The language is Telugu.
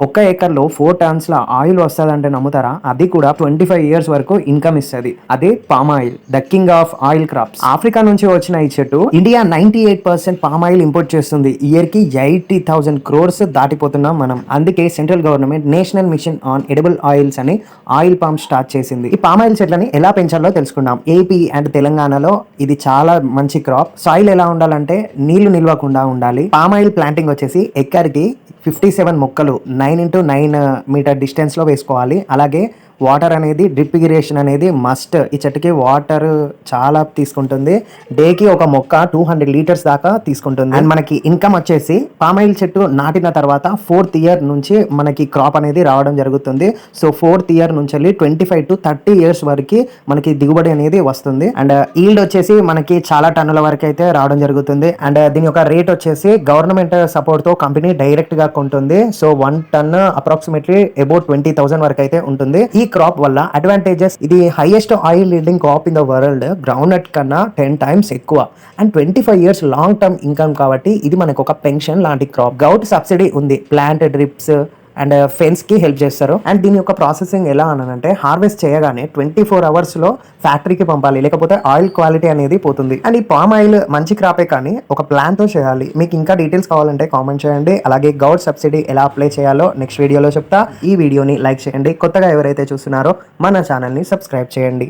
ఒక్క ఏకర్లో 4 టన్స్ ఆయిల్ వస్తుందంటే నమ్ముతారా? అది కూడా 25 ఇయర్స్ వరకు ఇన్కమ్ ఇస్తుంది. అదే palm oil, the king of oil crops. Africa నుంచి వచ్చిన ఈ చెట్టు ఇండియా 98% పామ్ ఆయిల్ ఇంపోర్ట్ చేస్తుంది. ఇయర్ కి 80,000 crores దాటిపోతున్నాం మనం. అందుకే central government national mission on edible oils అని ఆయిల్ పామ్ స్టార్ట్ చేసింది. ఈ పామ్ ఆయిల్ చెట్లని ఎలా పెంచాలో తెలుసుకుందాం. ఏపీ అండ్ తెలంగాణలో ఇది చాలా మంచి క్రాప్. సాయిల్ ఎలా ఉండాలంటే నీళ్లు నిల్వకుండా ఉండాలి. పామ్ ఆయిల్ ప్లాంటింగ్ వచ్చేసి ఎకర్కి 57 మొక్కలు 9 into 9 మీటర్ డిస్టెన్స్ లో వేసుకోవాలి. అలాగే వాటర్ అనేది డ్రిప్ ఇరిగేషన్ అనేది మస్ట్. ఈ చెట్టుకి వాటర్ చాలా తీసుకుంటుంది. డేకి ఒక మొక్క 200 లీటర్స్ దాకా తీసుకుంటుంది. అండ్ మనకి ఇన్కమ్ వచ్చేసి పామాయిల్ చెట్టు నాటిన తర్వాత 4th ఇయర్ నుంచి మనకి క్రాప్ అనేది రావడం జరుగుతుంది. సో 4th ఇయర్ నుంచి 25 to 30 ఇయర్స్ వరకు మనకి దిగుబడి అనేది వస్తుంది. అండ్ ఈల్డ్ వచ్చేసి మనకి చాలా టన్నుల వరకు అయితే రావడం జరుగుతుంది. అండ్ దీని యొక్క రేట్ వచ్చేసి గవర్నమెంట్ సపోర్ట్ తో కంపెనీ డైరెక్ట్ గా కొంటుంది. సో 1 ton అప్రాక్సిమేట్లీ అబౌట్ 20,000 వరకు అయితే ఉంటుంది. ఈ క్రాప్ వల్ల అడ్వాంటేజెస్, ఇది highest oil yielding crop in the world. Groundnut కన్నా 10 times ఎక్కువ. And 25 years long term income కాబట్టి ఇది మనకు ఒక పెన్షన్ లాంటి క్రాప్. గౌట్ సబ్సిడీ ఉంది. ప్లాంట్ డ్రిప్స్ అండ్ ఫెన్స్ కి హెల్ప్ చేస్తారు. అండ్ దీని యొక్క ప్రాసెసింగ్ ఎలా అనంటే హార్వెస్ట్ చేయగానే 24 hours లో ఫ్యాక్టరీకి పంపాలి, లేకపోతే ఆయిల్ క్వాలిటీ అనేది పోతుంది. అండ్ ఈ పామ్ ఆయిల్ మంచి క్రాపే కానీ ఒక ప్లాన్ తో చేయాలి. మీకు ఇంకా డీటెయిల్స్ కావాలంటే కామెంట్ చేయండి. అలాగే గౌట్ సబ్సిడీ ఎలా అప్లై చేయాలో నెక్స్ట్ వీడియోలో చెప్తా. ఈ వీడియోని లైక్ చేయండి. కొత్తగా ఎవరైతే చూస్తున్నారో మన ఛానల్ ని సబ్స్క్రైబ్ చేయండి.